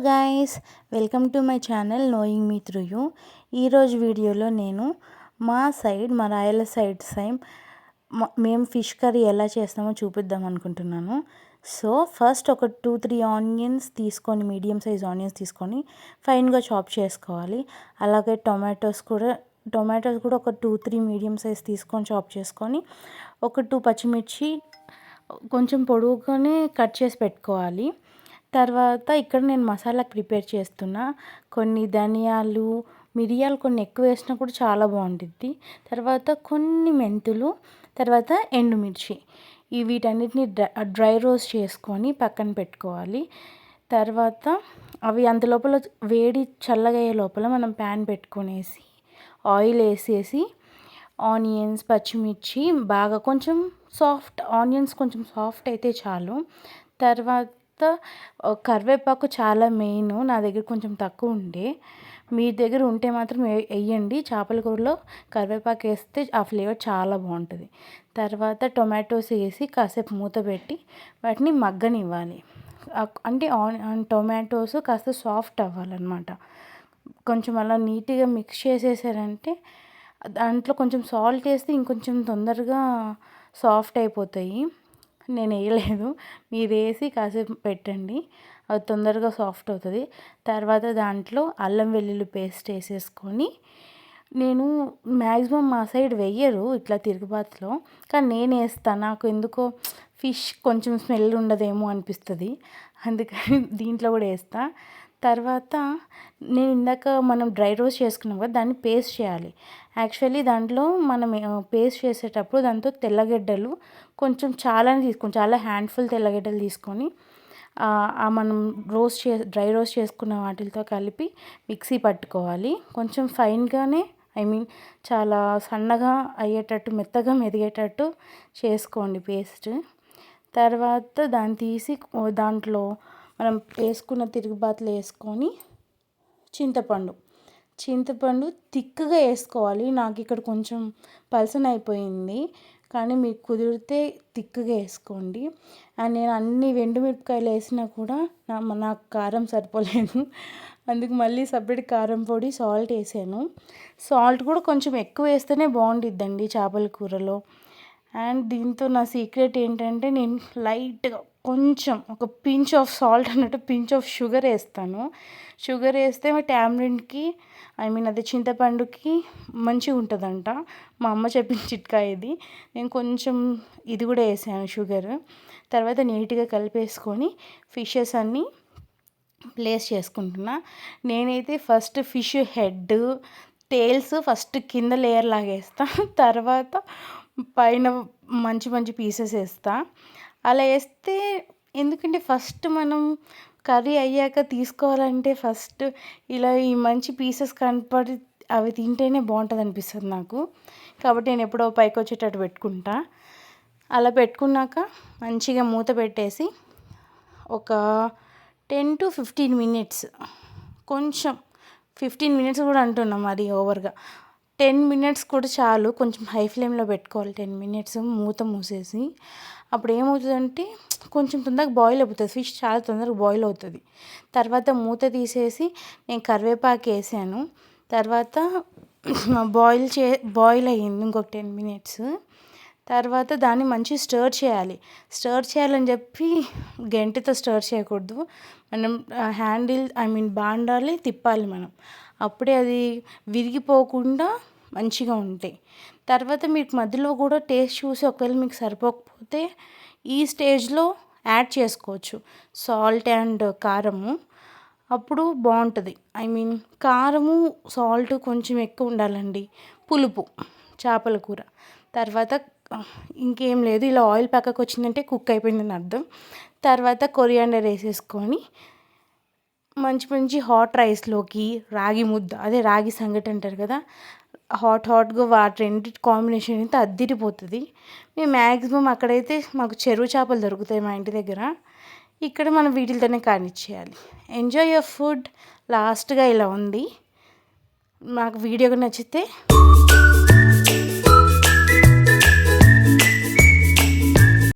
Guys, welcome to my channel knowing me through you. ఈరోజు వీడియోలో నేను మా రాయల సైడ్ మేము ఫిష్ కర్రీ ఎలా చేస్తామో చూపిద్దాం అనుకుంటున్నాను. సో ఫస్ట్ ఒక 2-3 ఆనియన్స్ తీసుకొని, మీడియం సైజ్ ఆనియన్స్ తీసుకొని ఫైన్గా చాప్ చేసుకోవాలి. అలాగే టొమాటోస్ కూడా ఒక 2-3 మీడియం సైజ్ తీసుకొని చాప్ చేసుకొని, ఒక 2 పచ్చిమిర్చి కొంచెం పొడవుగానే కట్ చేసి పెట్టుకోవాలి. తర్వాత ఇక్కడ నేను మసాలా ప్రిపేర్ చేస్తున్నా. కొన్ని ధనియాలు, మిరియాలు కొన్ని ఎక్కువ వేసినా కూడా చాలా బాగుంటుంది. తర్వాత కొన్ని మెంతులు, తర్వాత ఎండుమిర్చి, వీటన్నిటిని డ్రై రోస్ట్ చేసుకొని పక్కన పెట్టుకోవాలి. తర్వాత అవి అంతలోపల వేడి చల్లగా అయ్యే లోపల మనం ప్యాన్ పెట్టుకునేసి ఆయిల్ వేసేసి ఆనియన్స్, పచ్చిమిర్చి బాగా కొంచెం ఆనియన్స్ కొంచెం సాఫ్ట్ అయితే చాలు. తర్వాత కరివేపాకు చాలా మెయిన్. నా దగ్గర కొంచెం తక్కువ ఉండే, మీ దగ్గర ఉంటే మాత్రం వేయండి. చేపల కూరలో కరివేపాకు వేస్తే ఆ ఫ్లేవర్ చాలా బాగుంటుంది. తర్వాత టొమాటోస్ వేసి కాసేపు మూత పెట్టి వాటిని మగ్గనివ్వాలి. అంటే టొమాటోస్ కాస్త సాఫ్ట్ అవ్వాలన్నమాట. కొంచెం అలా నీట్గా మిక్స్ చేసేసారంటే దాంట్లో కొంచెం సాల్ట్ వేస్తే ఇంకొంచెం తొందరగా సాఫ్ట్ అయిపోతాయి. నేను వేయలేదు, మీరు వేసి కాసేపు పెట్టండి, అది తొందరగా సాఫ్ట్ అవుతుంది. తర్వాత దాంట్లో అల్లం వెల్లుల్లి పేస్ట్ వేసేసుకొని, నేను మ్యాక్సిమం మా సైడ్ వెయ్యరు ఇట్లా తిరుగుబాతులో, కానీ నేను వేస్తాను. నాకు ఎందుకో ఫిష్ కొంచెం స్మెల్ ఉండదేమో అనిపిస్తుంది, అందుకని దీంట్లో కూడా వేస్తా. తర్వాత నేను ఇందాక మనం డ్రై రోస్ట్ చేసుకున్నాం కదా, దాన్ని పేస్ట్ చేయాలి. యాక్చువల్లీ దాంట్లో మనం పేస్ట్ చేసేటప్పుడు దాంతో తెల్లగడ్డలు కొంచెం చాలా హ్యాండ్ఫుల్ తెల్లగడ్డలు తీసుకొని మనం డ్రై రోస్ట్ చేసుకున్న వాటితో కలిపి మిక్సీ పట్టుకోవాలి. కొంచెం ఫైన్గానే, చాలా సన్నగా అయ్యేటట్టు, మెత్తగా మెదిగేటట్టు చేసుకోండి పేస్ట్. తర్వాత దాన్ని తీసి దాంట్లో మనం వేసుకున్న తిరుగుబాతులు వేసుకొని చింతపండు థిక్గా వేసుకోవాలి. నాకు ఇక్కడ కొంచెం పల్సన అయిపోయింది, కానీ మీకు కుదిరితే థిక్గా వేసుకోండి. అండ్ నేను అన్ని ఎండుమిరపకాయలు వేసినా కూడా నాకు కారం సరిపోలేదు, అందుకు మళ్ళీ సపరేట్ కారం పొడి, సాల్ట్ వేసాను. సాల్ట్ కూడా కొంచెం ఎక్కువ వేస్తేనే బాగుంటుందండి చేపల కూరలో. అండ్ దీంతో నా సీక్రెట్ ఏంటంటే, నేను లైట్గా కొంచెం ఒక పించ్ ఆఫ్ సాల్ట్ అన్నట్టు పించ్ ఆఫ్ షుగర్ వేస్తాను. షుగర్ వేస్తే టామరిన్కి అదే చింతపండుకి మంచిగా ఉంటుందంట. మా అమ్మ చెప్పిన చిట్కా ఇది. నేను కొంచెం ఇది కూడా వేసాను, షుగర్. తర్వాత నీట్గా కలిపేసుకొని ఫిషెస్ అన్నీ ప్లేస్ చేసుకుంటున్నా. నేనైతే first fish head, tails first కింద లేయర్ లాగా వేస్తా, తర్వాత పైన మంచి పీసెస్ వేస్తా. అలా వేస్తే ఎందుకంటే ఫస్ట్ మనం కర్రీ అయ్యాక తీసుకోవాలంటే ఫస్ట్ ఇలా ఈ మంచి పీసెస్ కనపడి అవి తింటేనే బాగుంటుంది అనిపిస్తుంది నాకు. కాబట్టి నేను ఎప్పుడో పైకి వచ్చేటట్టు పెట్టుకుంటా. అలా పెట్టుకున్నాక మంచిగా మూత పెట్టేసి ఒక 10-15 మినిట్స్, కొంచెం 15 మినిట్స్ కూడా అంటున్నాం, మరి ఓవర్గా 10 మినిట్స్ కూడా చాలు. కొంచెం హై ఫ్లేమ్లో పెట్టుకోవాలి 10 మినిట్స్, మూత మూసేసి. అప్పుడు ఏమవుతుందంటే కొంచెం తొందరగా బాయిల్ అయిపోతుంది, ఫిష్ చాలా తొందరగా బాయిల్ అవుతుంది. తర్వాత మూత తీసేసి నేను కరివేపాకు వేసాను. తర్వాత బాయిల్ అయ్యింది ఇంకొక 10 మినిట్స్. తర్వాత దాన్ని మంచిగా స్టర్ చేయాలని చెప్పి గంటెతో స్టర్ చేయకూడదు, మనం బాండాలి తిప్పాలి మనం, అప్పుడే అది విరిగిపోకుండా మంచిగా ఉంటాయి. తర్వాత మీకు మధ్యలో కూడా టేస్ట్ చూసి ఒకవేళ మీకు సరిపోకపోతే ఈ స్టేజ్లో యాడ్ చేసుకోవచ్చు సాల్ట్ అండ్ కారము, అప్పుడు బాగుంటుంది. కారము సాల్ట్ కొంచెం ఎక్కువ ఉండాలండి, పులుపు చేపల కూర. తర్వాత ఇంకేం లేదు, ఇలా ఆయిల్ పక్కకు వచ్చిందంటే కుక్ అయిపోయిందని అర్థం. తర్వాత కొరియాండర్ వేసేసుకొని మంచి హాట్ రైస్లోకి రాగి ముద్ద, అదే రాగి సంగటి అంటారు కదా, హాట్గా వాటి రెండింటి కాంబినేషన్ అయితే అద్దిరిపోతుంది. మేము మ్యాక్సిమం అక్కడైతే మాకు చెరువు చేపలు దొరుకుతాయి మా ఇంటి దగ్గర, ఇక్కడ మనం వీటితోనే కానిచ్చేయాలి. Enjoy your food. లాస్ట్గా ఇలా ఉంది. మాకు వీడియో నచ్చితే